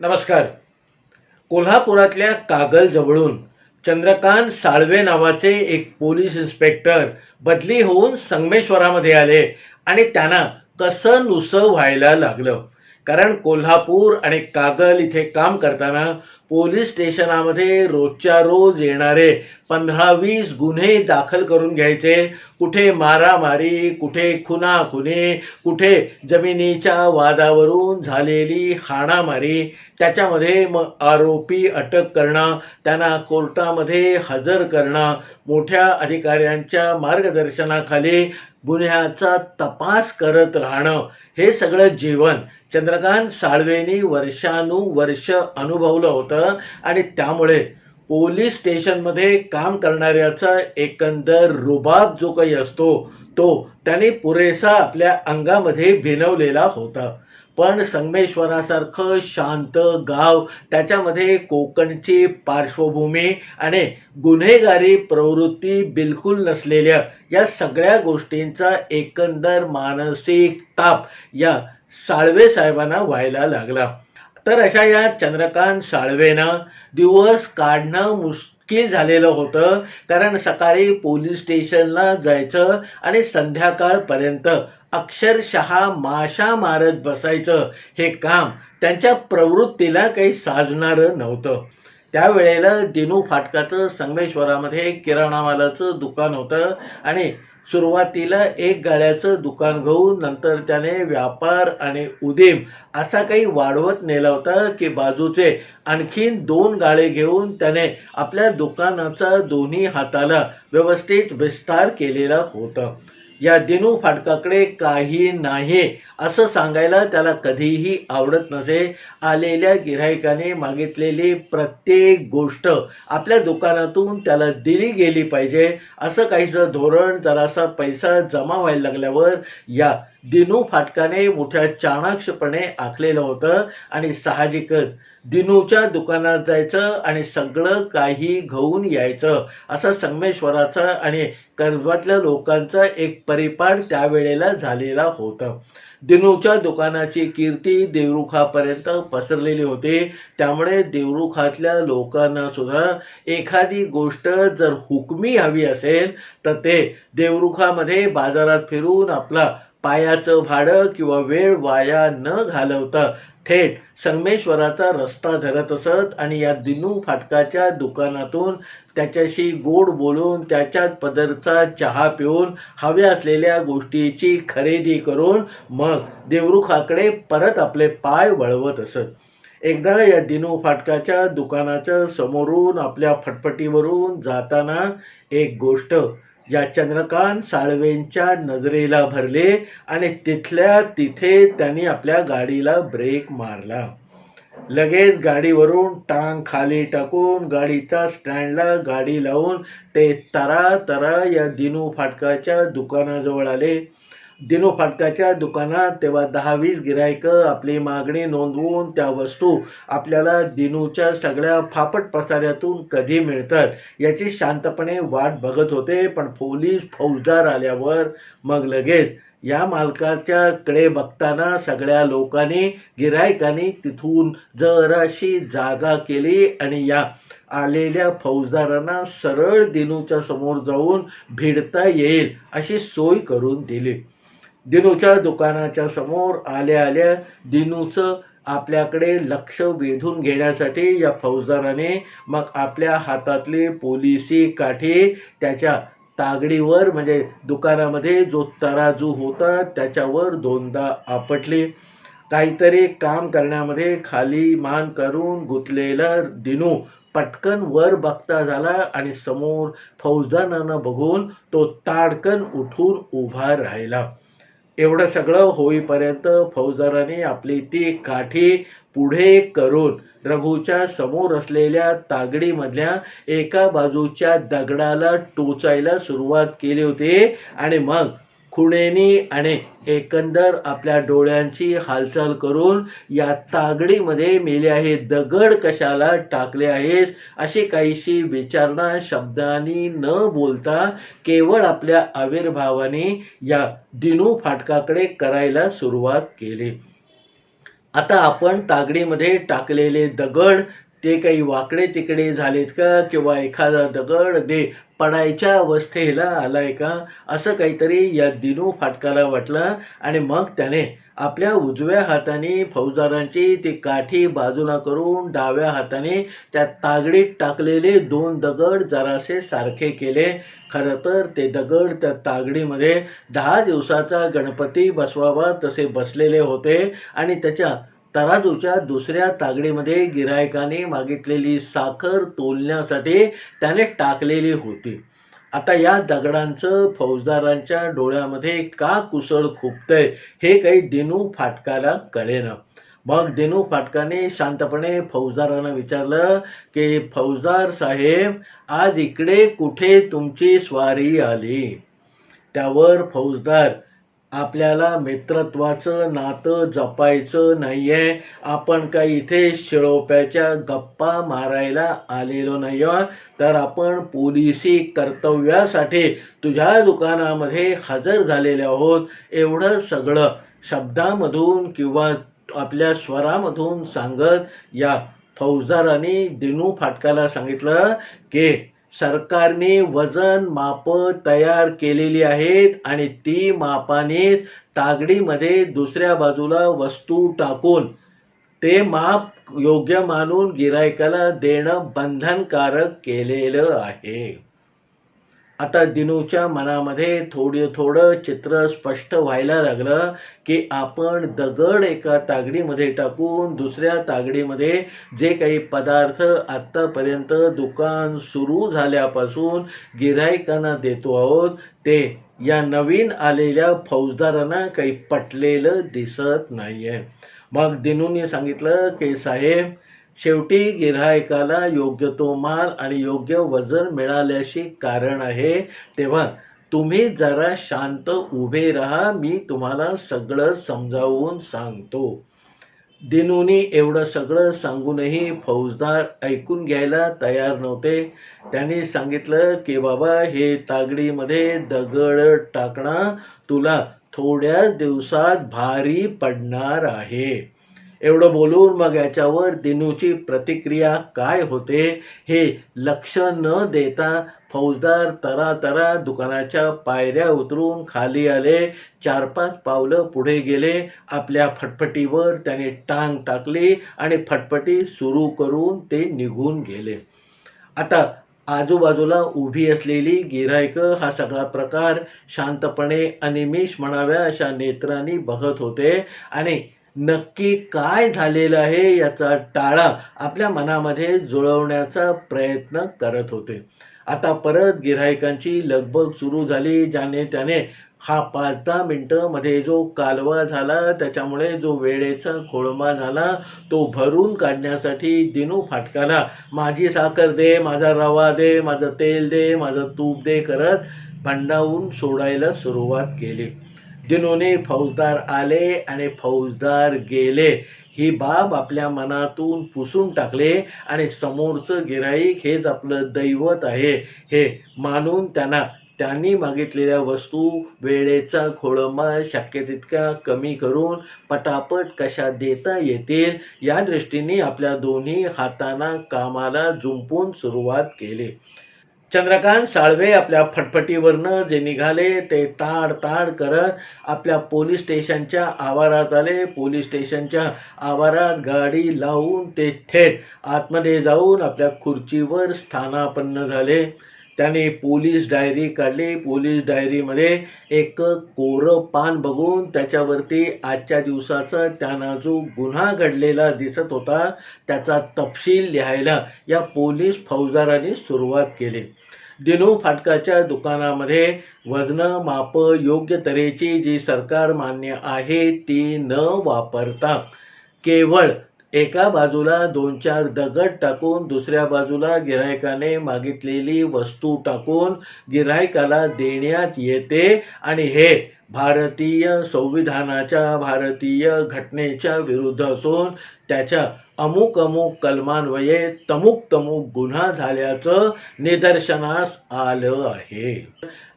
नमस्कार. कोल्हापुरातल्या कागल जवळून चंद्रकांत साळवे नावाचे एक पोलीस इन्स्पेक्टर बदली होऊन संगमेश्वरामध्ये आले आणि त्यांना कसं नुसं व्हायला लागलं. कारण कोल्हापूर आणि कागल इथे काम करताना पोलीस स्टेशनामध्ये रोजच्या रोज येणारे 15-20 गुन्हे दाखल करून घ्यायचे. कुठे मारामारी, कुठे खुनाखुनी, कुठे जमिनीच्या वादावरून झालेली हाणामारी, त्याच्यामध्ये मग आरोपी अटक करणं, त्यांना कोर्टामध्ये हजर करणं, मोठ्या अधिकाऱ्यांच्या मार्गदर्शनाखाली गुन्ह्याचा तपास करत राहणं, हे सगळं जीवन चंद्रकांत साळवेंनी वर्षानुवर्ष अनुभवलं होतं. आणि त्यामुळे पोलीस स्टेशनमध्ये काम करणाऱ्याचा एकंदर रुबाब जो काही असतो तो त्यांनी पुरेसा आपल्या अंगामध्ये भिनवलेला होता. पण संगमेश्वरासारखं शांत गाव, त्याच्यामध्ये कोकणची पार्श्वभूमी आणि गुन्हेगारी प्रवृत्ती बिलकुल नसलेल्या या सगळ्या गोष्टींचा एकंदर मानसिक ताप या साळवे साहेबांना व्हायला लागला. तर अशा या चंद्रकांत साळवेंना दिवस काढणं मुश्किल झालेलं होतं. कारण सकाळी पोलीस स्टेशनला जायचं आणि संध्याकाळपर्यंत अक्षरशः माशा मारत बसायचं, हे काम त्यांच्या प्रवृत्तीला काही साजणारं नव्हतं. त्यावेळेला दिनू फाटकाचं संगमेश्वरामध्ये किराणा मालाचं दुकान होतं आणि सुरुवातीला एक गाळ्याचं दुकान घेऊन नंतर त्याने व्यापार आणि उदीम असा काही वाढवत नेला होता की बाजूचे आणखीन 2 गाळे घेऊन त्याने आपल्या दुकानाचा दोन्ही हाताला व्यवस्थित विस्तार केलेला होता. या दिनू फाटकाकडे काही नाही असं सांगायला त्याला कधीही आवडत नसे. आलेल्या गिऱ्हाईकाने मागितलेली प्रत्येक गोष्ट आपल्या दुकानातून त्याला दिली गेली पाहिजे असं काहीचं धोरण जरासा पैसा जमा व्हायला लागल्यावर या दिनू फाटकाने मोठ्या चाणाक्षपणे आखलेलं होतं. आणि साहजिकच दिनूच्या दुकानात जायचं आणि सगळं काही घेऊन यायचं असा संगमेश्वराचा आणि कर्जतल्या लोकांचा एक परिपाठ त्यावेळेला झालेला होता. दिनूच्या दुकानाची कीर्ती देवरुखापर्यंत पसरलेली होती. त्यामुळे देवरुखातल्या लोकांना सुद्धा एखादी गोष्ट जर हुकमी हवी असेल तर ते देवरुखामध्ये बाजारात फिरून आपला पायाचं भाडं किंवा वेळ वाया न घालवता थेट संगमेश्वराचा रस्ता धरत असत आणि या दिनू फाटकाच्या दुकानातून त्याच्याशी गोड बोलून त्याच्यात पदरचा चहा पिऊन हव्या असलेल्या गोष्टीची खरेदी करून मग देवरुखाकडे परत आपले पाय वळवत असत. एकदा या दिनू फाटकाच्या दुकानाच्या समोरून आपल्या फटफटीवरून जाताना एक गोष्ट या चंद्रकांत साळवेंच्या नजरेला भरले आणि तिथल्या तिथे त्यांनी आपल्या गाडीला ब्रेक मारला. लगेच गाडीवरून टांग खाली टाकून गाडीच्या स्टँडला गाडी लावून ते तरा या दिनू फाटकाच्या दुकानाजवळ आले. दिनू फाटकाच्या दुकानात तेव्हा 10-20 गिऱ्हाईकं आपली मागणी नोंदवून त्या वस्तू आपल्याला दिनूच्या सगळ्या फापट पसाऱ्यातून कधी मिळतात याची शांतपणे वाट बघत होते. पण पोलीस फौजदार आल्यावर मग लगेच या मालकाच्या कडे बघताना सगळ्या लोकांनी गिऱ्हाईकांनी तिथून जराशी जागा केली आणि या आलेल्या फौजदारांना सरळ दिनूच्या समोर जाऊन भिडता येईल अशी सोय करून दिली. दिनूच्या दुकानाच्या समोर आल्या दिनूचं आपल्याकडे लक्ष वेधून घेण्यासाठी या फौजदाराने मग आपल्या हातातली पोलिसी काठी त्याच्या तागडीवर म्हणजे दुकानामध्ये जो तराजू होता त्याच्यावर 2दा आपटली. काहीतरी काम करण्यामध्ये खाली मान करून गुंतलेला दिनू पटकन वर बघता झाला आणि समोर फौजदारांना बघून तो ताडकन उठून उभा राहिला. एवढं सगळं होईपर्यंत फौजदारांनी आपली ती काठी पुढे करून रघुच्या समोर असलेल्या तागडीमधल्या एका बाजूच्या दगडाला टोचायला सुरुवात केली होती. आणि मग खुणेनी आणि एकंदर आपल्या डोळ्यांची हालचाल करून या तागडीमध्ये मेले आहे दगड कशाला टाकले आहेस अशी काहीशी विचारणा शब्दांनी न बोलता केवळ आपल्या आविर्भावाने या दिनू फाटकाकडे करायला सुरुवात केली. आता आपण तागडीमध्ये टाकलेले दगड ते काही वाकडे तिकडे झालेत का, किंवा एखादा दगड ते पडायच्या अवस्थेला आलाय का, असं काहीतरी या दिनू फाटकाला वाटलं. आणि मग त्याने आपल्या उजव्या हाताने फौजदारांची ती काठी बाजूला करून डाव्या हाताने त्या तागडीत टाकलेले 2 दगड जरासे सारखे केले. खरं तर ते दगड त्या तागडीमध्ये 10 दिवसाचा गणपती बसवावा तसे बसलेले होते आणि त्याच्या तराजूच्या दुसऱ्या तागडीमध्ये गिऱ्हाईकाने मागितलेली साखर तोलण्यासाठी त्याने टाकलेली होती. आता या दगडांचं फौजदारांच्या डोळ्यामध्ये का कुसळ खुपतंय हे काही दिनू फाटकाला कळेना. मग दिनू फाटकाने शांतपणे फौजदारांना विचारलं की फौजदार साहेब, आज इकडे कुठे तुमची स्वारी आली? त्यावर फौजदार, आपल्याला मित्रत्वाचं नातं जपायचं नाहीये, आपण काही इथे शिळोप्याच्या गप्पा मारायला आलेलो नाही, तर आपण पोलिसी कर्तव्यासाठी तुझ्या दुकानामध्ये हजर झालेले आहोत. एवढं सगळं शब्दामधून किंवा आपल्या स्वरामधून सांगत या फौजदारांनी दिनू फाटकाला सांगितलं की सरकारने वजन माप तयार केलेली आहेत आणि ती मापाने तागडीमध्ये दुसऱ्या बाजूला वस्तू टाकून ते माप योग्य मानून गिऱ्हाईकाला देणं बंधनकारक केलेलं आहे. आता दिनूच्या मनामध्ये थोडं चित्र स्पष्ट व्हायला लागलं की आपण दगड एका तागडीमध्ये टाकून दुसऱ्या तागडीमध्ये जे काही पदार्थ आत्तापर्यंत दुकान सुरू झाल्यापासून गिऱ्हाईकांना देतो आहोत ते या नवीन आलेल्या फौजदारांना काही पटलेलं दिसत नाहीये. मग दिनूने सांगितलं की साहेब, शेवटी गिऱ्हाईकाला योग्य तो माल आणि योग्य वजन मिळाल्याशी कारण आहे, तेव्हा तुम्ही जरा शांत उभे राहा, मी तुम्हाला सगळं समजावून सांगतो. दिनूनी एवढं सगळं सांगूनही फौजदार ऐकून घ्यायला तयार नव्हते. त्यांनी सांगितलं की बाबा, हे तागडीमध्ये दगड टाकणं तुला थोड्याच दिवसात भारी पडणार आहे. एवढं बोलून मग याच्यावर दिनूची प्रतिक्रिया काय होते हे लक्ष न देता फौजदार तरा दुकानाच्या पायऱ्या उतरून खाली आले. 4-5 पावलं पुढे गेले. आपल्या फटफटीवर त्याने टांग टाकली आणि फटफटी सुरू करून ते निघून गेले. आता आजूबाजूला उभी असलेली गिऱ्हाईकं हा सगळा प्रकार शांतपणे अनिमिष म्हणाव्या अशा नेत्रांनी बघत होते आणि नक्की काय झालेलं आहे याचा टाळा आपल्या मनामध्ये जुळवण्याचा प्रयत्न करत होते. आता परत गिऱ्हाईकांची लगबग सुरू झाली. ज्याने त्याने हा 5-10 मिनिटं मध्ये जो कालवा झाला, त्याच्यामुळे जो वेळेचा खोळंबा झाला, तो भरून काढण्यासाठी दिनू फाटकाला माझी साखर दे, माझा रवा दे, माझं तेल दे, माझं तूप दे करत भंडावून सोडायला सुरुवात केली. दिनूने फौजदार आले आणि फौजदार गेले ही बाब आपल्या मनातून पुसून टाकले आणि समोरचं गिऱ्हाईक हेच आपलं दैवत आहे हे मानून त्यांनी मागितलेल्या वस्तू वेळेचा खोळंबा शक्य तितक्या कमी करून पटापट कशा देता येतील या दृष्टीने आपल्या दोन्ही हातांना कामाला जुंपून सुरुवात केली. चंद्रकांत साळवे आपल्या फटफटीवरनं जे निघाले ते ताड करत आपल्या पोलीस स्टेशनच्या आवारात आले. पोलीस स्टेशनच्या आवारात गाडी लावून ते थेट आतमध्ये जाऊन आपल्या खुर्चीवर स्थानापन्न झाले. त्याने पोलीस डायरी काढली. पोलीस डायरीमध्ये एक कोरं पान बघून त्याच्यावरती आजच्या दिवसाचा त्यांना जो गुन्हा घडलेला दिसत होता त्याचा तपशील लिहायला या पोलीस फौजदारांनी सुरुवात केली. दिनू फाटकाच्या दुकानामध्ये वजनं माप योग्य तऱ्हेची जी सरकार मान्य आहे ती न वापरता केवळ एका बाजूला 2-4 दगड टाकून दुसऱ्या बाजूला गिऱ्हाईकाने मागितलेली वस्तू टाकून गिऱ्हाईकाला देण्यात येते आणि हे भारतीय संविधानाच्या भारतीय घटनेच्या विरुद्ध असून त्याच्या अमुक कलमान्वये तमुक गुन्हा झाल्याचं निदर्शनास आलं आहे.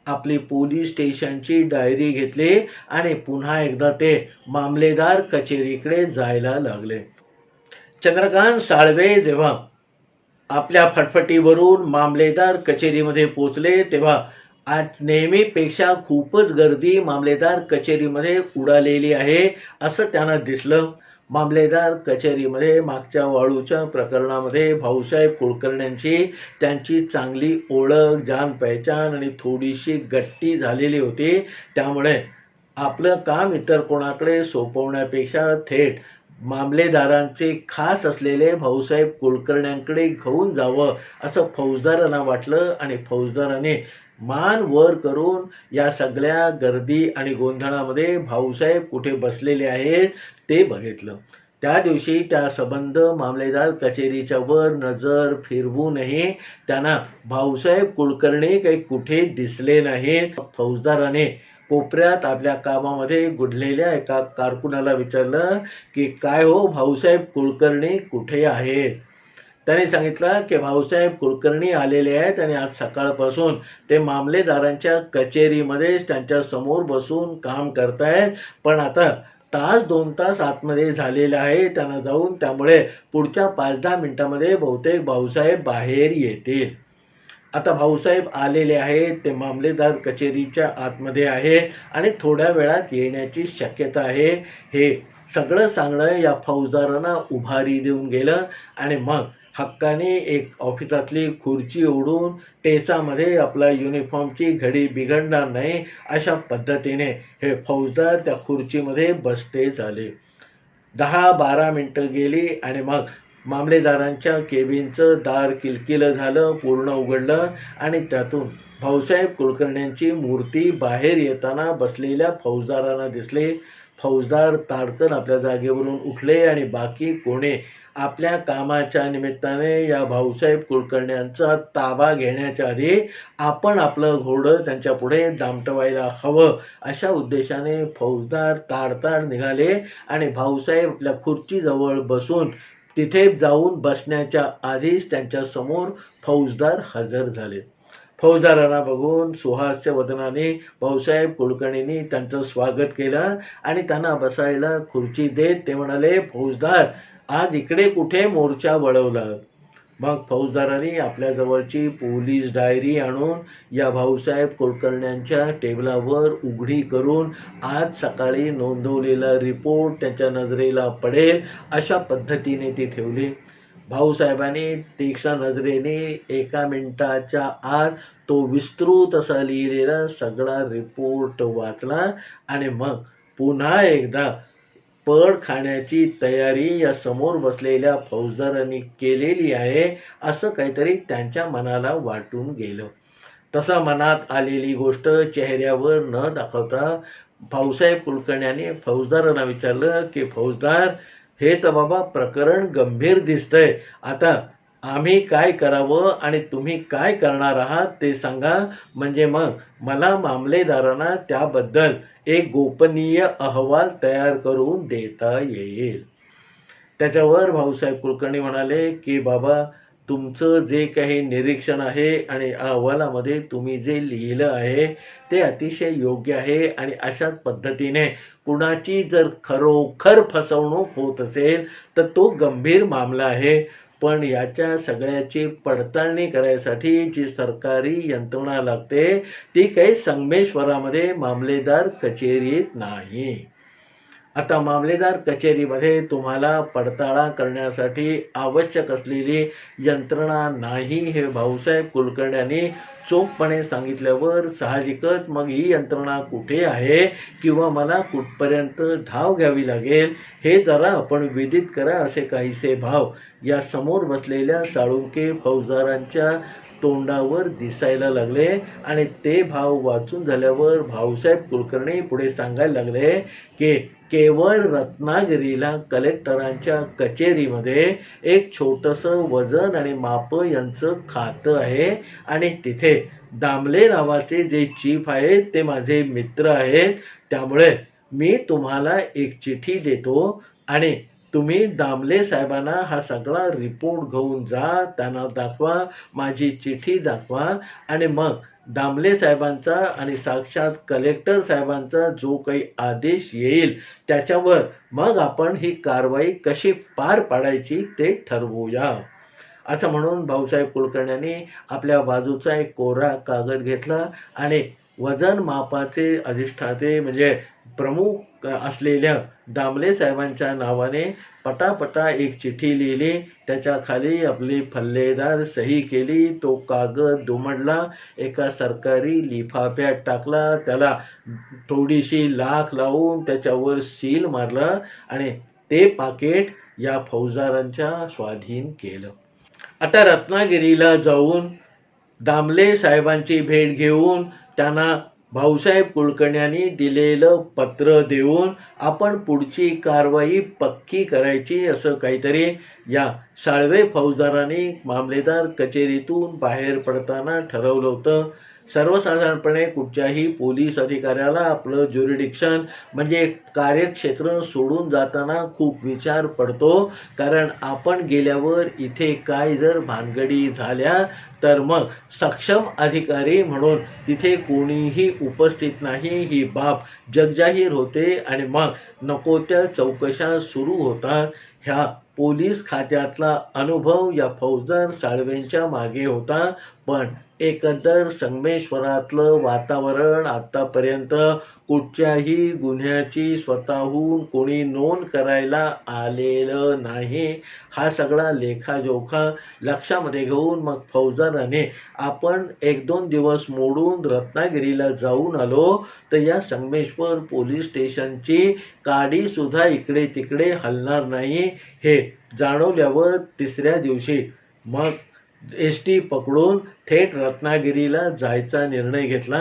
आपली पोलीस स्टेशनची डायरी घेतली आणि पुन्हा एकदा ते मामलेदार कचेरीकडे जायला लागले. चंद्रकांत साळवे जेव्हा आपल्या फटफटीवरून मामलेदार कचेरीमध्ये पोचले तेव्हा आज नेहमीपेक्षा खूपच गर्दी मामलेदार कचेरीमध्ये उडालेली आहे असं त्यांना दिसलं. मामलेदार कचेरीमध्ये मागच्या वाळूच्या प्रकरणामध्ये भाऊसाहेब कुलकर्ण्यांची त्यांची चांगली ओळख, जान पहचान आणि थोडीशी गट्टी झालेली होती. त्यामुळे आपलं काम इतर कोणाकडे सोपवण्यापेक्षा थेट मामलेदारांचे खास असलेले भाऊसाहेब कुलकर्ण्यांकडे घेऊन जावं असं फौजदारांना वाटलं आणि फौजदाराने मान वर करून या सगळ्या गर्दी आणि गोंधळामध्ये भाऊसाहेब कुठे बसलेले आहेत ते बघितलं. त्या दिवशी त्या संबंध मामलेदार कचेरीच्या वर नजर फिरवूनही त्यांना भाऊसाहेब कुलकर्णी काही कुठे दिसले नाहीत. फौजदाराने कोपऱ्यात आपल्या कामामध्ये गुडलेल्या एका कारकुनाला विचारलं की काय हो भाऊसाहेब कुलकर्णी कुठे आहेत. त्याने सांगितलं की भाऊसाहेब कुलकर्णी आलेले आहेत आणि आज सकाळपासून ते मामलेदारांच्या कचेरीमध्येच त्यांच्या समोर बसून काम करतायत, पण आता तास 2 तास आतमध्ये झालेले आहे त्यांना जाऊन, त्यामुळे पुढच्या 5-10 मिनिटांमध्ये बहुतेक भाऊसाहेब बाहेर येतील. आता भाऊसाहेब आलेले आहेत, ते मामलेदार कचेरीच्या आतमध्ये आहे आणि थोड्या वेळात येण्याची शक्यता आहे. हे सगळं सांगणं या फौजदारांना उभारी देऊन गेलं आणि मग हक्काने एक ऑफिसातली खुर्ची ओढून टेचामध्ये आपला युनिफॉर्मची घडी बिघडणार नाही अशा पद्धतीने हे फौजदार त्या खुर्चीमध्ये बसते झाले. 10-12 मिनटं गेली आणि मग मामलेदारांच्या केबिनचं दार किलकिलं झालं, पूर्ण उघडलं आणि त्यातून भाऊसाहेब कुलकर्ण्यांची मूर्ती बाहेर येताना बसलेल्या फौजदारांना दिसले. फौजदार ताडकन आपल्या जागेवरून उठले आणि बाकी कोणी आपल्या कामाच्या निमित्ताने या भाऊसाहेब कुलकर्ण्यांचा ताबा घेण्याच्या आधी आपण आपलं घोडं त्यांच्या पुढे दामटवायला हवं अशा उद्देशाने फौजदार ताडताड निघाले आणि भाऊसाहेब आपल्या खुर्चीजवळ बसून तिथे जाऊन बसण्याच्या आधीच त्यांच्या समोर फौजदार हजर झाले. फौजदारांना बघून सुहास्य वदनाने भाऊसाहेब कुलकर्णींनी त्यांचं स्वागत केलं आणि त्यांना बसायला खुर्ची देत ते म्हणाले, फौजदार आज इकडे कुठे मोर्चा वळवला. मग फौजदारांनी आपल्या जवळची पोलीस डायरी आणून या भाऊसाहेब कुलकर्ण्यांच्या टेबलावर उघडी करून आज सकाळी नोंदवलेला रिपोर्ट त्यांच्या नजरेला पडेल अशा पद्धतीने ती ठेवली. भाऊसाहेबांनी तीक्ष्ण नजरेने 1 मिनिटाच्या आत तो विस्तृत असा लिहिलेला सगळा रिपोर्ट वाचला आणि मग पुन्हा एकदा पड खाण्याची तयारी या समोर बसलेल्या फौजदारांनी केलेली आहे असं काहीतरी त्यांच्या मनाला वाटून गेलं. तसं मनात आलेली गोष्ट चेहऱ्यावर न दाखवता भाऊसाहेब कुलकर्ण्यांनी फौजदारांना विचारलं की फौजदार हे तर बाबा प्रकरण गंभीर दिसतंय, आता आम्ही काय करावं आणि तुम्ही काय करणार आहात ते सांगा, म्हणजे मग मला मामलेदारांना त्याबद्दल एक गोपनीय अहवाल तयार करून देता येईल. त्याच्यावर भाऊसाहेब कुलकर्णी म्हणाले की बाबा तुमचं जे काही निरीक्षण आहे आणि अहवालामध्ये तुम्ही जे लिहिलं आहे ते अतिशय योग्य आहे आणि अशाच पद्धतीने कुणाची जर खरोखर फसवणूक होत असेल तर तो गंभीर मामला आहे, पण याच्या सगळ्याची पडताळणी करायसाठी जी सरकारी यंत्रणा लागते ती काही संगमेश्वरामध्ये मामलेदार कचेरीत नाही. आता मामलेदार कचेरीमध्ये तुम्हाला पडताळा करण्यासाठी आवश्यक असलेली यंत्रणा नाही हे भाऊसाहेब कुलकर्ण्यांनी चोखपणे सांगितल्यावर साहजिकच मग ही यंत्रणा कुठे आहे किंवा मला कुठपर्यंत धाव घ्यावी लागेल हे जरा आपण विदित करा असे काहीसे भाव या समोर बसलेल्या साळुंके फौजदारांच्या तोंडावर दिसायला लागले आणि ते भाव वाचून झाल्यावर भाऊसाहेब कुलकर्णी पुढे सांगायला लागले की केवळ रत्नागिरीला कलेक्टरांच्या कचेरीमध्ये एक छोटंसं वजन आणि माप यांचं खातं आहे आणि तिथे दामले नावाचे जे चीफ आहेत ते माझे मित्र आहेत, त्यामुळे मी तुम्हाला एक चिठी देतो आणि तुम्ही दामले साहेबांना हा सगळा रिपोर्ट घेऊन जा, त्यांना दाखवा, माझी चिठ्ठी दाखवा आणि मग दामले साहेबांचा आणि साक्षात कलेक्टर साहेबांचा जो काही आदेश येईल त्याच्यावर मग आपण ही कारवाई कशी पार पाडायची ते ठरवूया. असं म्हणून भाऊसाहेब कुलकर्ण्यांनी आपल्या बाजूचा एक कोरा कागद घेतला आणि वजन मापाचे अधिष्ठाते म्हणजे प्रमुख असलेल्या दामले साहेबांच्या नावाने पटापटा एक चिठ्ठी लिहिली, त्याच्या खाली आपली फल्लेदार सही केली, तो कागद दुमडला, एका सरकारी लिफाफ्यात टाकला, त्याला थोडीशी लाख लावून त्याच्यावर सील मारलं आणि ते पाकिट या फौजदारांच्या स्वाधीन केलं. आता रत्नागिरीला जाऊन दामले साहेबांची भेट घेऊन त्यांना भाऊसाहेब कुलकर्ण्यांनी दिलेलं पत्र देऊन आपण पुढची कारवाई पक्की करायची असं काहीतरी या साळवे फौजदारांनी मामलेदार कचेरीतून बाहेर पडताना ठरवलं होतं. सर्वसाधारणपणे कुठच्याही पोलीस अधिकाऱ्याला आपलं ज्युरिडिक्शन म्हणजे कार्यक्षेत्र सोडून जाताना खूप विचार पडतो, कारण आपण गेल्यावर इथे काय जर भानगडी झाल्या तर मग सक्षम अधिकारी म्हणून तिथे कोणीही उपस्थित नाही ही बाब जगजाहीर होते आणि मग नको त्या चौकशा सुरू होतात. ह्या पोलीस खात्यातला अनुभव या फौजदार साळवेंच्या मागे होता, पण एकंदर संगमेश्वरातलं वातावरण आतापर्यंत कुठच्याही गुन्ह्याची स्वतःहून कोणी नोंद करायला आलेलं नाही. हा सगळा लेखाजोखा लक्षामध्ये घेऊन मग फौजदाराने आपण 1-2 दिवस मोडून रत्नागिरीला जाऊन आलो तर या संगमेश्वर पोलीस स्टेशनची काडीसुद्धा इकडे तिकडे हलणार नाही हे जाणवल्यावर तिसऱ्या दिवशी मग एसटी पकडून थेट रत्नागिरीला जायचा निर्णय घेतला.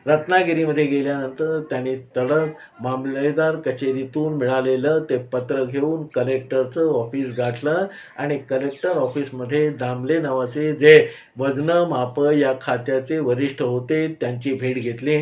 रत्नागिरीमध्ये गेल्यानंतर त्यांनी तडक मामलेदार कचेरीतून मिळालेलं ते पत्र घेऊन कलेक्टरचं ऑफिस गाठलं आणि कलेक्टर ऑफिसमध्ये दामले नावाचे जे वजन माप या खात्याचे वरिष्ठ होते त्यांची भेट घेतली.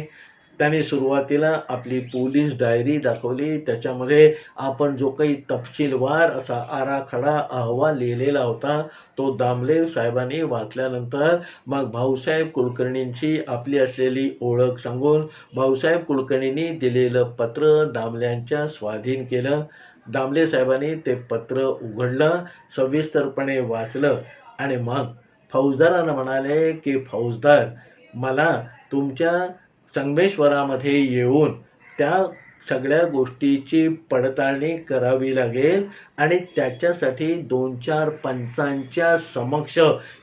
त्यांनी सुरुवातीला आपली पोलीस डायरी दाखवली, त्याच्यामध्ये आपण जो काही तपशीलवार असा आराखडा अहवाल लिहिलेला होता तो दामले साहेबांनी वाचल्यानंतर मग भाऊसाहेब कुलकर्णींची आपली असलेली ओळख सांगून भाऊसाहेब कुलकर्णींनी दिलेलं पत्र दामल्यांच्या स्वाधीन केलं. दामले साहेबांनी ते पत्र उघडलं, सविस्तरपणे वाचलं आणि मग फौजदारांना म्हणाले की फौजदार, मला तुमच्या संगमेश्वरामध्ये येऊन त्या सगळ्या गोष्टीची पडताळणी करावी लागेल आणि त्याच्यासाठी 2-4 पंचांच्या समक्ष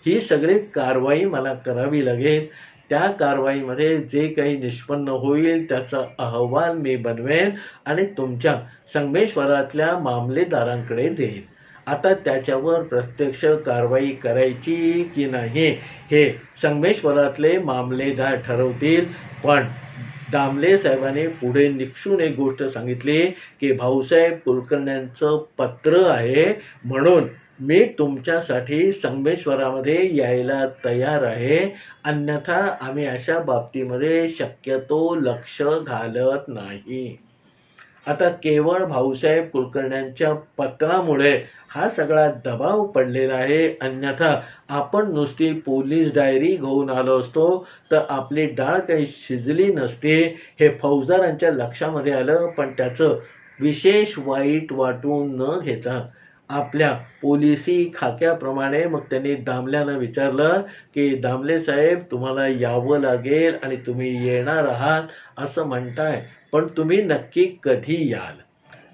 ही सगळी कारवाई मला करावी लागेल. त्या कारवाईमध्ये जे काही निष्पन्न होईल त्याचा अहवाल मी बनवेन आणि तुमच्या संगमेश्वरातल्या मामलेदारांकडे देईन. आता त्याच्यावर प्रत्यक्ष कारवाई करायची की नाही हे संगमेश्वरातले मामलेदार ठरवतील. पण दामले साहेबांनी पुढे निक्षून एक गोष्ट सांगितली की भाऊसाहेब कुलकर्ण्यांचं पत्र आहे म्हणून मी तुमच्यासाठी संगमेश्वरामध्ये यायला तयार आहे, अन्यथा आम्ही अशा बाबतीमध्ये शक्यतो लक्ष घालत नाही. आता केवळ भाऊसाहेब कुलकर्ण्यांच्या पत्रामुळे हा सगळा दबाव पडलेला आहे, अन्यथा आपण नुसती पोलीस डायरी घेऊन आलो असतो तर आपली डाळ काही शिजली नसते हे फौजदारांच्या लक्षामध्ये आलं. पण त्याचं विशेष वाईट वाटून न घेता आपल्या पोलिसी खाक्याप्रमाणे मग त्यांनी दामल्यांना विचारलं की दामले साहेब, तुम्हाला यावं लागेल आणि तुम्ही येणार आहात असं म्हणताय, पण तुम्ही नक्की कधी याल?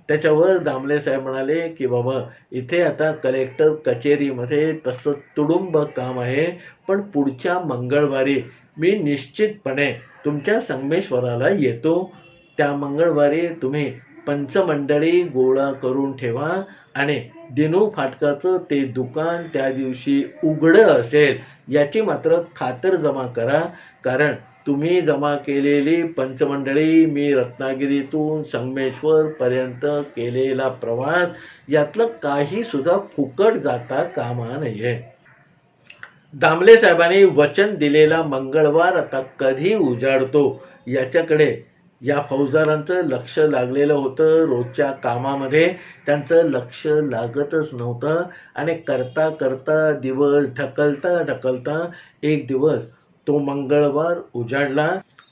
त्याच्यावर दामले साहेब म्हणाले की बाबा, इथे आता कलेक्टर कचेरीमध्ये तसं तुडुंब काम आहे, पण पुढच्या मंगळवारी मी निश्चितपणे तुमच्या संगमेश्वराला येतो. त्या मंगळवारी तुम्ही पंचमंडळी गोळा करून ठेवा आणि दिनू फाटकाचं ते दुकान त्या दिवशी उघडं असेल याची मात्र खातरजमा करा, कारण तुम्ही जमा केलेली पंचमंडळी मी रत्नागिरीतून संगमेश्वरपर्यंत केलेला प्रवास यातलं काही सुद्धा फुकट जाता कामा नये. दामले साहेबांनी वचन दिलेला मंगळवार आता कधी उजाडतो याच्याकडे या फौजदारांचं लक्ष लागलेलं होतं. रोजच्या कामामध्ये त्यांचं लक्ष लागतच नव्हतं आणि करता करता दिवस ढकलता ढकलता एक दिवस तो मंगळवार उजाडला.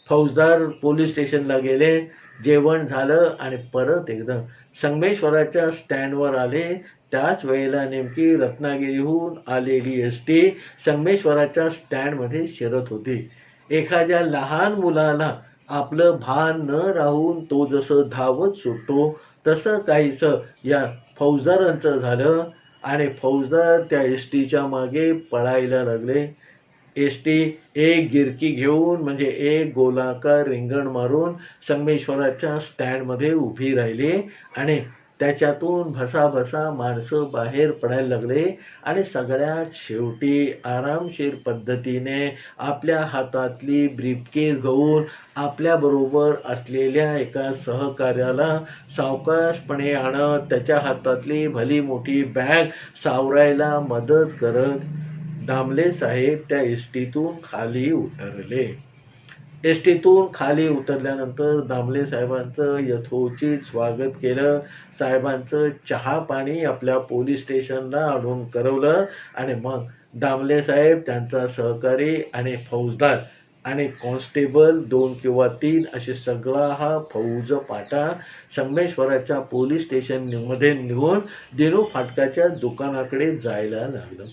फौजदार पोलीस स्टेशनला गेले, जेवण झालं आणि परत एकदा संगमेश्वराच्या स्टँडवर आले. त्याच वेळेला नेमकी रत्नागिरीहून आलेली एसटी संगमेश्वराच्या स्टँडमध्ये शिरत होती. एखाद्या लहान मुलाला आपलं भान न राहून तो जसं धावत सुटतो तसं काहीसं या फौजदारांचं झालं आणि फौजदार त्या एसटीच्या मागे पळायला लागले. एसटी एक गिरकी घेऊन म्हणजे एक गोलाकार रिंगण मारून संगमेश्वराच्या स्टँडमध्ये उभी राहिली आणि त्याच्यातून भसाभसा माणसं बाहेर पडायला लागले आणि सगळ्यात शेवटी आरामशीर पद्धतीने आपल्या हातातली ब्रीफकेस घेऊन आपल्याबरोबर असलेल्या एका सहकार्याला सावकाशपणे आणत त्याच्या हातातली भली मोठी बॅग सावरायला मदत करत दामले साहेब त्या एसटीतून खाली उतरले. एसटीतून खाली उतरल्यानंतर दामले साहेबांचं यथोचित स्वागत केलं. साहेबांचं चहा पाणी आपल्या पोलीस स्टेशनला आणून करवलं आणि मग दामले साहेब, त्यांचा सहकारी आणि फौजदार आणि कॉन्स्टेबल 2 किंवा 3 असे सगळा हा फौजपाटा संगमेश्वराच्या पोलीस स्टेशनमध्ये निघून दिनू फाटकाच्या दुकानाकडे जायला लागलं.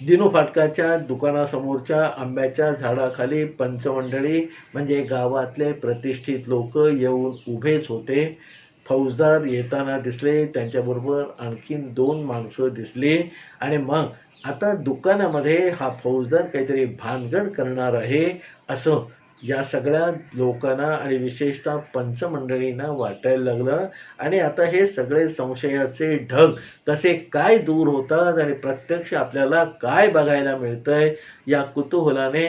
दिनू फाटकाच्या दुकानासमोरच्या आंब्याच्या झाडाखाली पंचमंडळी म्हणजे गावातले प्रतिष्ठित लोक येऊन उभेच होते. फौजदार येताना दिसले, त्यांच्याबरोबर आणखीन 2 माणसं दिसली आणि मग आता दुकानामध्ये हा फौजदार काहीतरी भानगड करणार आहे असं या सगळ्या लोकांना आणि विशेषतः पंचमंडळींना वाटायला लागलं. आणि आता हे सगळे संशयाचे ढग कसे काय दूर होतात आणि प्रत्यक्ष आपल्याला काय बघायला मिळतंय या कुतूहलाने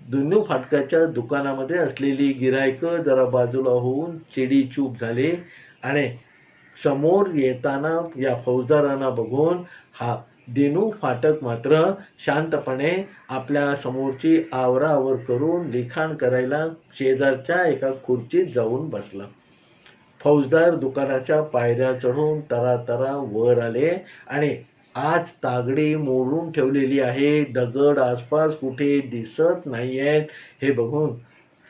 दिनू फाटकाच्या दुकानामध्ये असलेली गिरायकं जरा बाजूला होऊन चिडीचूप झाली आणि समोर येताना या फौजदारांना बघून हा दिनू फाटक मात्र शांतपणे आपल्या समोरची आवराआवर करून लिखाण करायला शेजारच्या एका खुर्चीत जाऊन बसला. फौजदार दुकानाच्या पायऱ्या चढून तरातरा वर आले आणि आज तागडी मोडून ठेवलेली आहे, दगड आसपास कुठे दिसत नाहीयेत हे बघून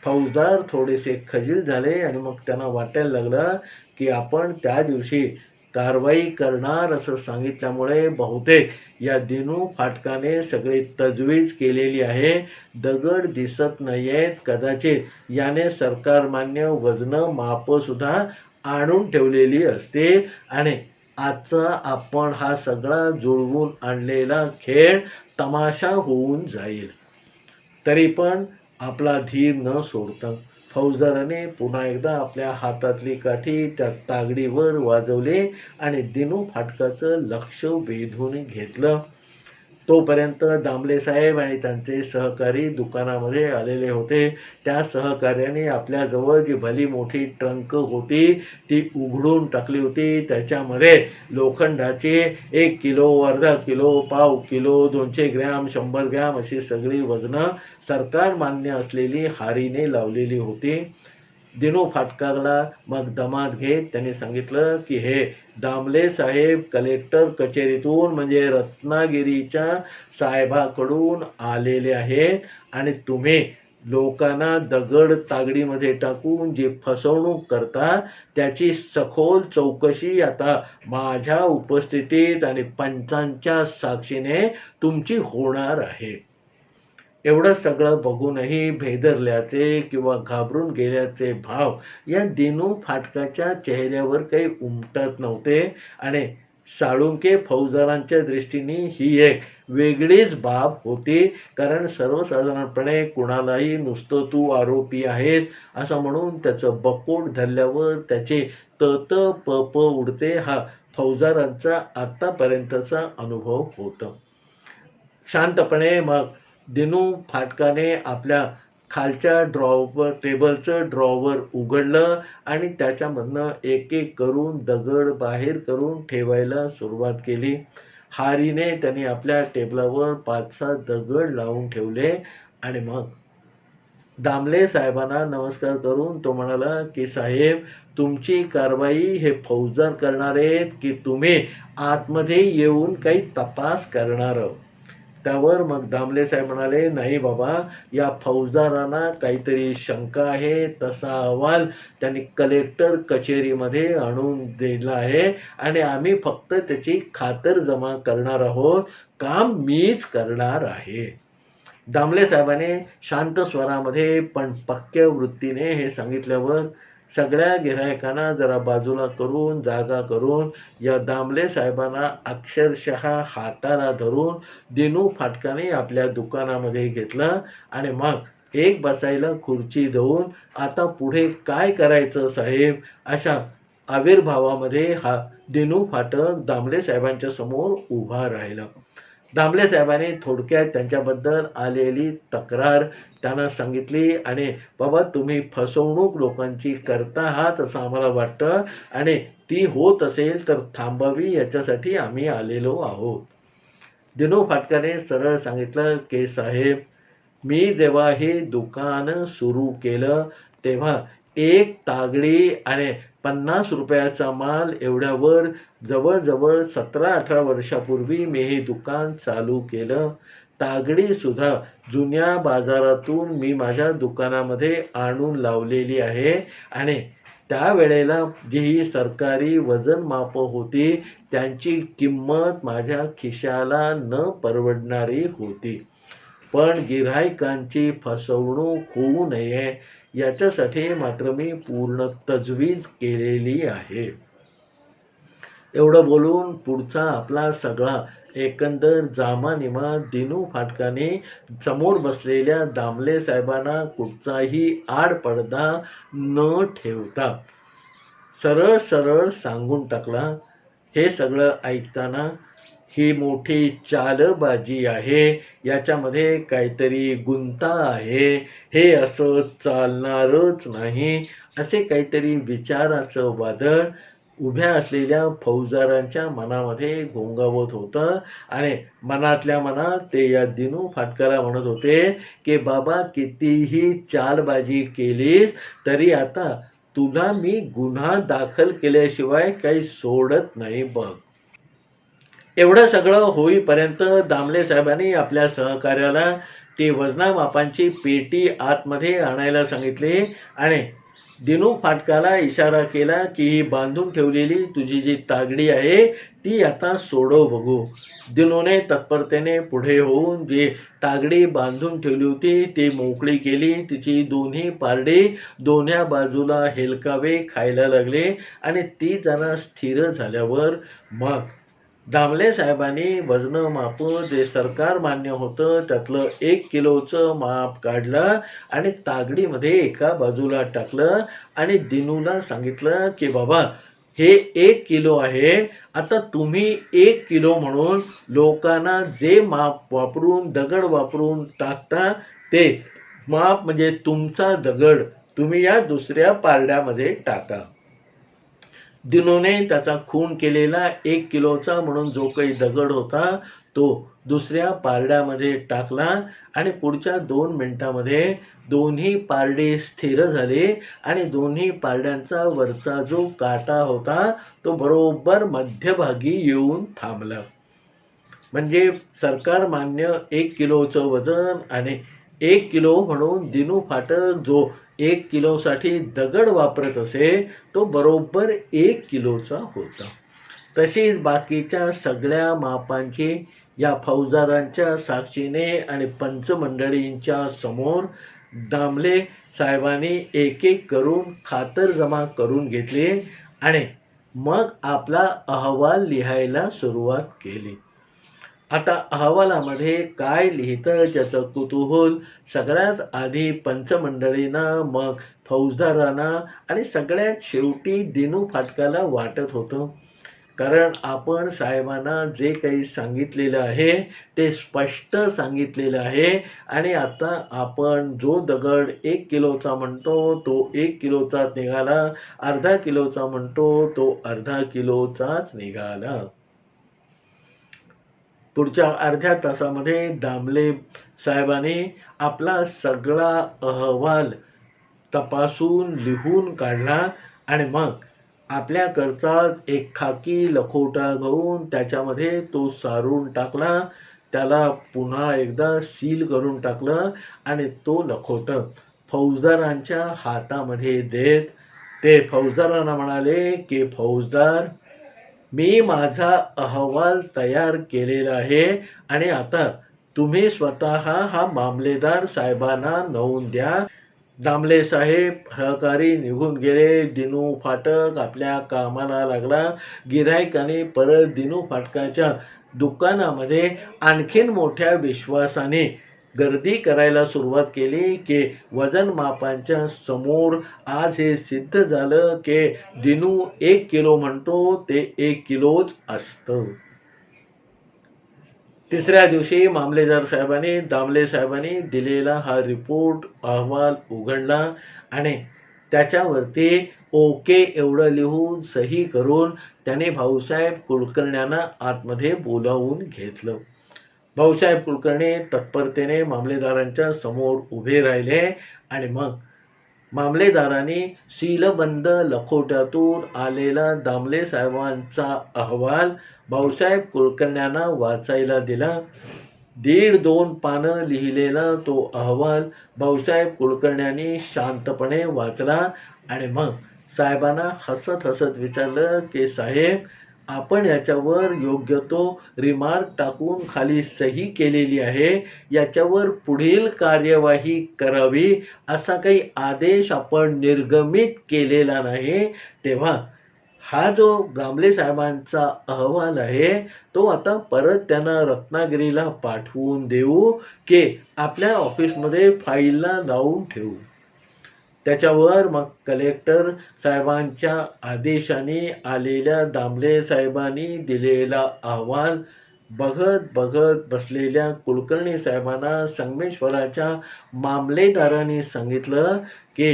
फौजदार थोडेसे खजील झाले आणि मग त्यांना वाटायला लागलं की आपण त्या दिवशी कारवाई करणार असं सांगितल्यामुळे बहुतेक या दिनू फाटकाने सगळी तजवीज केलेली आहे. दगड दिसत नाहीयेत, कदाचित याने सरकारमान्य वजनं मापसुद्धा आणून ठेवलेली असतील आणि आजचा आपण हा सगळा जुळवून आणलेला खेळ तमाशा होऊन जाईल. तरी पण आपला धीर न सोडता फौजदाराने पुन्हा एकदा आपल्या हातातली काठी त्या तागडीवर वाजवली आणि दिनू फाटकाचं लक्ष वेधून घेतलं. तोपर्यंत दामले साहेब आणि त्यांचे सहकारी दुकानामध्ये आलेले होते. त्या सहकार्याने आपल्याजवळ जी भली मोठी ट्रंक होती ती उघडून टाकली होती. त्याच्यामध्ये लोखंडाची 1 किलो, अर्धा किलो, पाव किलो, 200 ग्रॅम, 100 ग्रॅम अशी सगळी वजनं सरकार मान्य असलेली हारीने लावलेली होती. दिनू फाटकाला मग दमात घेत त्यांनी सांगितलं की हे दामले साहेब कलेक्टर कचेरीतून म्हणजे रत्नागिरीच्या साहेबाकडून आलेले आहेत आणि तुम्ही लोकांना दगड तागडीमध्ये टाकून जी फसवणूक करता त्याची सखोल चौकशी आता माझ्या उपस्थितीत आणि पंचांच्या साक्षीने तुमची होणार आहे. एवढं सगळं बघूनही भेदरल्याचे किंवा घाबरून गेल्याचे भाव या दिनू फाटकाच्या चेहऱ्यावर काही उमटत नव्हते आणि साळुंके फौजदारांच्या दृष्टीने ही एक वेगळीच बाब होती. कारण सर्वसाधारणपणे कुणालाही नुसतं तू आरोपी आहेस असं म्हणून त्याचं बकोट धरल्यावर त्याचे तत पप उडते, हा फौजदारांचा आत्तापर्यंतचा अनुभव होता. शांतपणे मग दिनू फाटकाने आपल्या खालच्या टेबलचं ड्रॉवर उघडलं आणि त्याच्यामधनं एक एक करून दगड बाहेर करून ठेवायला सुरुवात केली. हारीने त्यांनी आपल्या टेबलावर 5-6 दगड लावून ठेवले आणि मग दामले साहेबांना नमस्कार करून तो म्हणाला की साहेब, तुमची कारवाई हे फौजदार करणार आहेत की तुम्ही आतमध्ये येऊन काही तपास करणार? त्यावर मग दामले साहेब म्हणाले, नाही बाबा, या फौजदारांना काहीतरी शंका आहे, तसा अहवाल त्यांनी कलेक्टर कचेरीमध्ये आणून दिला आहे आणि आम्ही फक्त त्याची खातरजमा करणार आहोत, काम मीच करणार आहे. दामले साहेबांनी शांत स्वरामध्ये पण पक्क्या वृत्तीने हे सांगितल्यावर सगळ्या गिऱ्हाईकांना जरा बाजूला करून जागा करून या दामले साहेबांना अक्षरशः हाताला धरून दिनू फाटकाने आपल्या दुकानामध्ये घेतलं आणि मग एक बसायला खुर्ची देऊन आता पुढे काय करायचं साहेब, अशा आविर्भावामध्ये हा दिनू फाटक दामले साहेबांच्या समोर उभा राहिला. दामले साहेबांनी थोडक्यात त्यांच्याबद्दल आलेली तक्रार त्यांना सांगितली आणि बाबा, तुम्ही फसवणूक लोकांची करता आहात असं आम्हाला वाटतं आणि ती होत असेल तर थांबावी, याच्यासाठी आम्ही आलेलो आहोत. दिनू फाटकाने सरळ सांगितलं की साहेब, मी जेव्हा हे दुकान सुरू केलं तेव्हा एक तागडी आणि 50 रुपयाचा माल एवढ्यावर जवळजवळ 17-18 वर्षापूर्वी मी हे दुकान चालू केलं. तागडी सुद्धा जुन्या बाजारातून मी माझ्या दुकानामध्ये आणून लावलेली आहे आणि त्यावेळेला जी सरकारी वजन माप होती त्यांची किंमत माझ्या खिशाला न परवडणारी होती. पण गिऱ्हाईकांची फसवणूक होऊ नये याच्यासाठी मात्र मी पूर्ण तजवीज केलेली आहे. एवढं बोलून पुढचा आपला सगळा एकंदर जामानिमा दिनू फाटकाने समोर बसलेल्या दामले साहेबांना कुठचाही आडपडदा न ठेवता सरळ सरळ सांगून टाकला. हे सगळं ऐकताना ही मोठी चालबाजी आहे, याच्यामध्ये काहीतरी गुंता आहे, हे असं चालणारच नाही, असे काहीतरी विचाराचं वादळ उभ्या असलेल्या फौजदारांच्या मनामध्ये घोंगावत होतं आणि मनातल्या मनात ते या दिनू फाटकाला म्हणत होते की बाबा, कितीही चालबाजी केलीस तरी आता तुला मी गुन्हा दाखल केल्याशिवाय काही सोडत नाही बघ. एवढं सगळं होईपर्यंत दामले साहेबांनी आपल्या सहकार्याला ती वजनामापांची पेटी आतमध्ये आणायला सांगितली आणि दिनू फाटकाला इशारा केला की ही बांधून ठेवलेली तुझी जी तागडी आहे ती आता सोडव बघू. दिनूने तत्परतेने पुढे होऊन जी तागडी बांधून ठेवली होती ती मोकळी केली. तिची दोन्ही पारडी दोन्ही बाजूला हेलकावे खायला लागले आणि ती जरा स्थिर झाल्यावर मग दामले साहेबांनी वजन माप जे सरकार मान्य होतं त्यातलं 1 किलोचं माप काढलं आणि तागडीमध्ये एका बाजूला टाकलं आणि दिनूला सांगितलं की बाबा, हे 1 किलो आहे, आता तुम्ही 1 किलो म्हणून लोकांना जे माप वापरून दगड वापरून टाकता ते माप म्हणजे तुमचा दगड तुम्ही या दुसऱ्या पारड्यामध्ये टाका. दिनूने त्याचा खून केलेला 1 किलोचा म्हणून जो काही दगड होता तो दुसऱ्या पारड्यामध्ये टाकला आणि पुढच्या 2 मिनिटांमध्ये दोन्ही पारडे स्थिर झाले आणि दोन्ही पारड्यांचा वरचा जो काटा होता तो बरोबर मध्यभागी येऊन थांबला. म्हणजे सरकार मान्य 1 किलोचं वजन आणि 1 किलो म्हणून दिनू फाटक जो 1 किलोसाठी दगड वापरत असे तो बरोबर 1 किलोचा होता. तशीच बाकीच्या सगळ्या मापांची या फौजदारांच्या साक्षीने आणि पंचमंडळींच्या समोर दामले साहेबांनी एक एक करून खातरजमा करून घेतली आणि मग आपला अहवाल लिहायला सुरुवात केली. आता अहवालामध्ये काय लिहितं त्याचं कुतूहल सगळ्यात आधी पंचमंडळींना, मग फौजदारांना आणि सगळ्यात शेवटी दिनू फाटकाला वाटत होतं. कारण आपण साहेबांना जे काही सांगितलेलं आहे ते स्पष्ट सांगितलेलं आहे आणि आता आपण जो दगड 1 किलोचा म्हणतो तो 1 किलोचाच निघाला, अर्धा किलोचा म्हणतो तो अर्धा किलोचाच निघाला. पुढच्या अर्ध्या तासामध्ये दामले साहेबांनी आपला सगळा अहवाल तपासून लिहून काढला आणि मग आपल्याकडचाच एक खाकी लखोटा घेऊन त्याच्यामध्ये तो सारून टाकला, त्याला पुन्हा एकदा सील करून टाकलं आणि तो लखोटं फौजदारांच्या हातामध्ये देत ते फौजदारांना म्हणाले की फौजदार, मी माझा अहवाल तयार केलेला आहे आणि आता तुम्ही स्वतः हा मामलेदार साहेबांना नोंद द्या. दामले साहेब सहकारी निघून गेले. दिनू फाटक आपल्या कामाला लागला. गिऱ्हाईकाने परत दिनू फाटकाच्या दुकानामध्ये आणखीन मोठ्या विश्वासाने गर्दी करायला सुरुवात केली की वजन मापांच्या समोर आज हे सिद्ध झालं की दिनू 1 किलो म्हणतो ते 1 किलोच असतं. तिसऱ्या दिवशी मामलेदार साहेबांनी दामले साहेबांनी दिलेला हा रिपोर्ट अहवाल उघडला आणि त्याच्यावरती ओके एवढं लिहून सही करून त्याने भाऊसाहेब कुलकर्ण्यांना आतमध्ये बोलावून घेतलं. भाऊसाहेब कुलकर्णी तत्परतेने मामलेदारांच्या समोर उभे राहिले आणि मग मामलेदारांनी सीलबंद लखोट्यातून आलेला दामले साहेबांचा अहवाल भाऊसाहेब कुलकर्ण्यांना वाचायला दिला. 1.5-2 पानं लिहिलेला तो अहवाल भाऊसाहेब कुलकर्ण्यांनी शांतपणे वाचला आणि मग साहेबांना हसत हसत विचारलं की साहेब, आपण याच्यावर योग्य तो रिमार्क टाकून खाली सही केलेली आहे, याच्यावर पुढील कार्यवाही करावी असा काही आदेश आपण निर्गमित केलेला नाही. तेव्हा हा जो दामले साहेबांचा अहवाल आहे तो आता परत त्यांना रत्नागिरीला पाठवून देऊ की आपल्या ऑफिसमध्ये फाईलला लावून ठेवू. त्याच्यावर मग कलेक्टर साहेबांच्या आदेशाने आलेल्या दामले साहेबांनी दिलेला अहवाल बघत बघत बसलेल्या कुलकर्णी साहेबांना संगमेश्वराच्या मामलेदारांनी सांगितलं की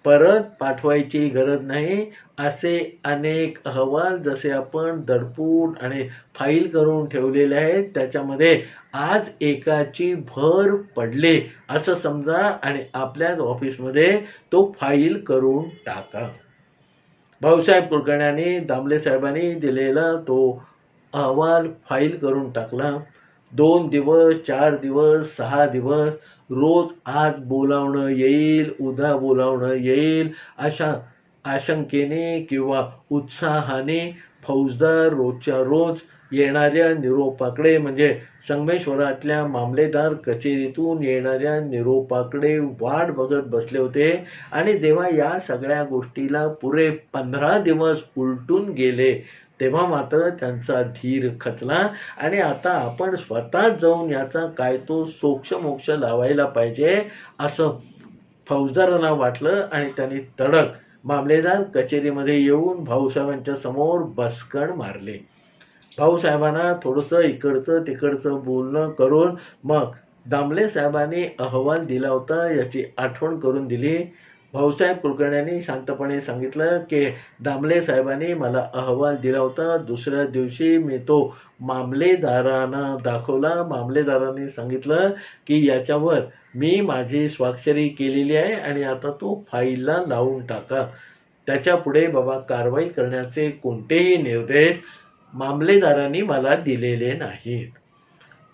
परत पाठवायची गरज नाही. असे अनेक अहवाल जसे आपण दडपून आणि फाईल करून ठेवलेले आहेत त्याच्यामध्ये आज एकाची भर पडले असं समजा आणि आपल्याच ऑफिसमध्ये तो फाईल करून टाका. भाऊसाहेब कुलकर्ण्यांनी दामले साहेबांनी दिलेला तो अहवाल फाईल करून टाकला. 2 दिवस, 4 दिवस, 6 दिवस रोज आज बोलावणं येईल, उद्या बोलावणं येईल अशा आशंकेने किंवा उत्साहाने फौजदार रोजच्या रोज येणाऱ्या निरोपाकडे म्हणजे संगमेश्वरातल्या मामलेदार कचेरीतून येणाऱ्या निरोपाकडे वाट बघत बसले होते. आणि जेव्हा या सगळ्या गोष्टीला पुरे 15 दिवस उलटून गेले तेव्हा मात्र त्यांचा धीर खचला आणि आता आपण स्वतः जाऊन याचा काय तो सोक्षमोक्ष लावायला पाहिजे असं फौजदारांना वाटलं आणि त्यांनी तडक मामलेदार कचेरीमध्ये येऊन भाऊसाहेबांच्या समोर बसकण मारले. भाऊसाहेबांना थोडंसं इकडचं तिकडचं बोलणं करून मग दामले साहेबांनी अहवाल दिला होता याची आठवण करून दिली. भाऊसाहेब कुलकर्ण्यांनी शांतपणे सांगितलं की दामले साहेबांनी मला अहवाल दिला होता. दुसऱ्या दिवशी मी तो मामलेदारांना दाखवला. मामलेदारांनी सांगितलं की याच्यावर मी माझी स्वाक्षरी केलेली आहे आणि आता तो फाईलला लावून टाका. त्याच्यापुढे बाबा कारवाई करण्याचे कोणतेही निर्देश मामलेदारांनी मला दिलेले नाहीत.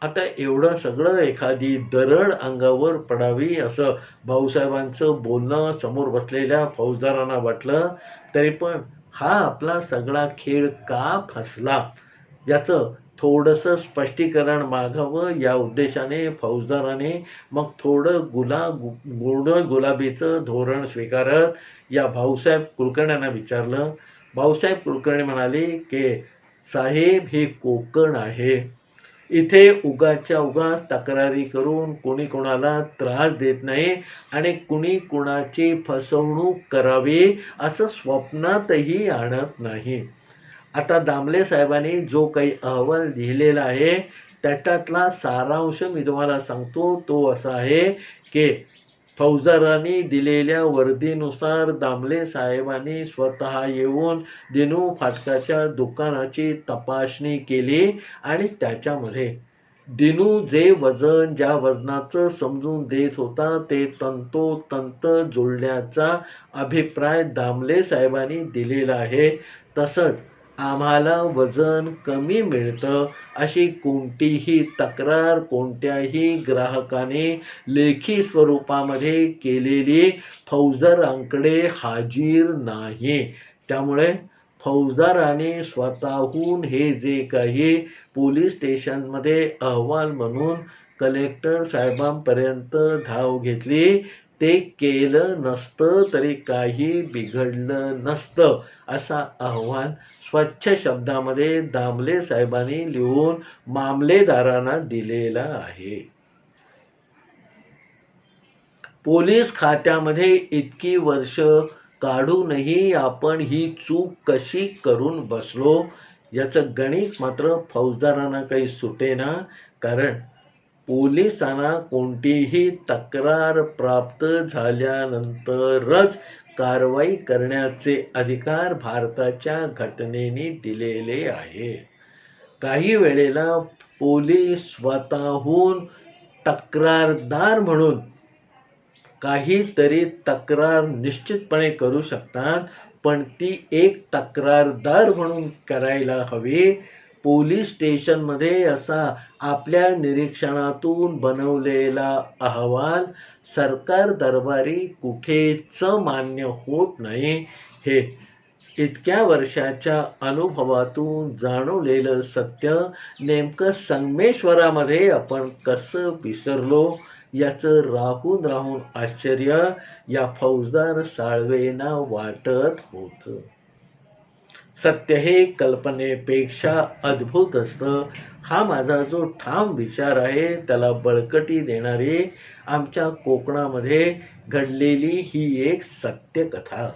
आता एवढं सगळं एखादी दरड अंगावर पडावी असं भाऊसाहेबांचं बोलणं समोर बसलेल्या फौजदारांना वाटलं. तरी पण हा आपला सगळा खेळ का फसला याचं थोडंसं स्पष्टीकरण मागावं या उद्देशाने फौजदाराने मग थोडं गुलाबीचं धोरण स्वीकारत या भाऊसाहेब कुलकर्ण्यांना विचारलं. भाऊसाहेब कुलकर्णी म्हणाले की साहेब, हे कोकण आहे. इथे उगाच्या उगाच तक्रारी करून कोणी कोणाला त्रास देत नाही आणि कुणी कुणाची फसवणूक करावी असं स्वप्नातही आणत नाही. आता दामले साहेबांनी जो काही अहवाल लिहिलेला आहे त्याच्यातला सारांश मी तुम्हाला सांगतो. तो असा आहे की फौजदारांनी दिलेल्या वर्दीनुसार दामले साहेबांनी स्वतः येऊन दिनू फाटकाच्या दुकानाची तपासणी केली आणि त्याच्यामध्ये दिनू जे वजन ज्या वजनाचं समजून देत होता ते तंतोतंत जुळण्याचा अभिप्राय दामले साहेबांनी दिलेला आहे. तसंच आम्हाला वजन कमी मिळतं अशी कोणतीही तक्रार कोणत्याही ग्राहकाने लेखी स्वरूपामध्ये केलेली फौजदारांकडे हाजीर नाही. त्यामुळे फौजदाराने स्वतःहून हे जे काही पोलीस स्टेशनमध्ये अहवाल म्हणून कलेक्टर साहेबांपर्यंत धाव घेतली ते केलं नसतं तरी काही बिघडलं नसतं असा अहवाल स्वच्छ शब्दामध्ये दामले साहेबांनी लिहून मामलेदारांना दिलेला आहे. पोलीस खात्यामध्ये इतकी वर्ष काढूनही आपण ही चूक कशी करून बसलो याचं गणित मात्र फौजदारांना काही सुटेना. कारण पोलिसांना कोणतीही तक्रार प्राप्त झाल्यानंतरच कारवाई करण्याचे अधिकार भारताच्या घटनेने दिलेले आहे. काही वेळेला पोलीस स्वतःहून तक्रारदार म्हणून काहीतरी तक्रार निश्चितपणे करू शकतात, पण ती एक तक्रारदार म्हणून करायला हवी. पोलीस स्टेशनमध्ये असा आपल्या निरीक्षणातून बनवलेला अहवाल सरकार दरबारी कुठेच मान्य होत नाही. हे इतक्या वर्षाच्या अनुभवातून जाणवलेलं सत्य नेमकं संगमेश्वरामध्ये आपण कसं विसरलो याचं राहून राहून आश्चर्य या फौजदार साळवेंना वाटत होतं. सत्य हे कल्पनेपेक्षा अद्भुत असतं हा माझा जो ठाम विचार आहे. त्याला बळकटी देणारी आमच्या कोकणामध्ये घडलेली ही एक सत्यकथा.